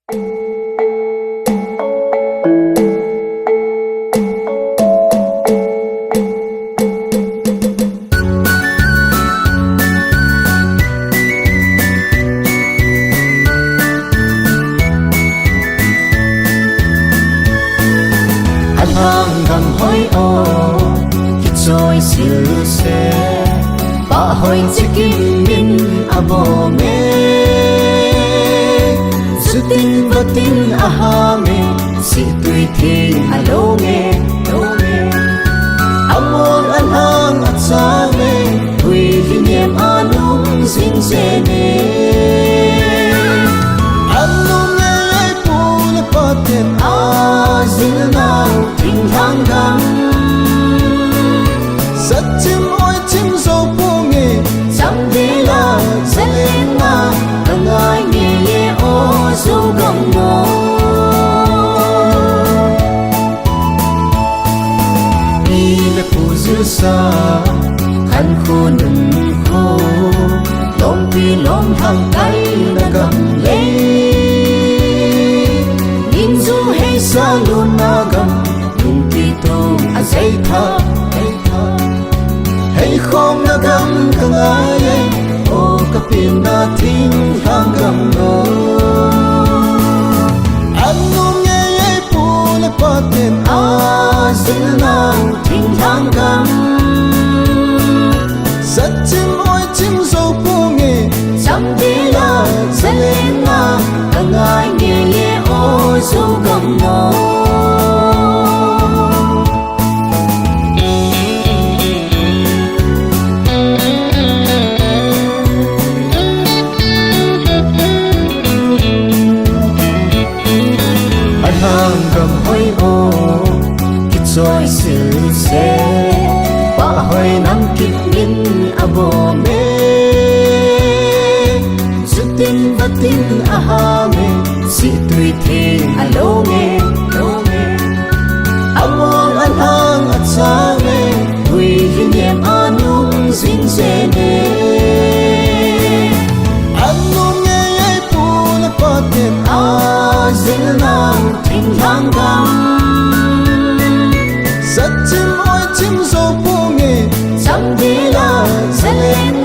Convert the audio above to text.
anh hang gầm hối ô khi trôi siêu xe bà hỏi chỉ kim min abo me dù tin và tin aha me si tùy thì alo nghe amor anh hang at sa me tùy hi niệm anung zin se ne anung nghe pu na paten a zin na ting hang gam sat chim oi chim zo pu nghe chẳng đi là sẽ lên na càng ai nghe ô zo gam no đi là pu dư sa khăn khô nừng khô lom pi lom thang tay na gam le nhìn du hay sa luôn na gam lung ti tu a say tha hay không na gam càng ai ô kapin na thinh hang gam no anh nung nghe pu na paten a zin na thinh hang gam sat chim oi chim zo pu nghe chẳng đi là sẽ lên na càng ai nghe ô zo gam no hang gầm hối ô khi trôi siêu xe bà hỏi năm kịp min abo me dù tin và tin aha me si tùy thì alo nghe amor anh hang at sa me tùy hi niệm anung zin se ne anung nghe pu na paten a zin na thinh hang gam sat chim oi chim zo pu nghe chẳng đi là sẽ lên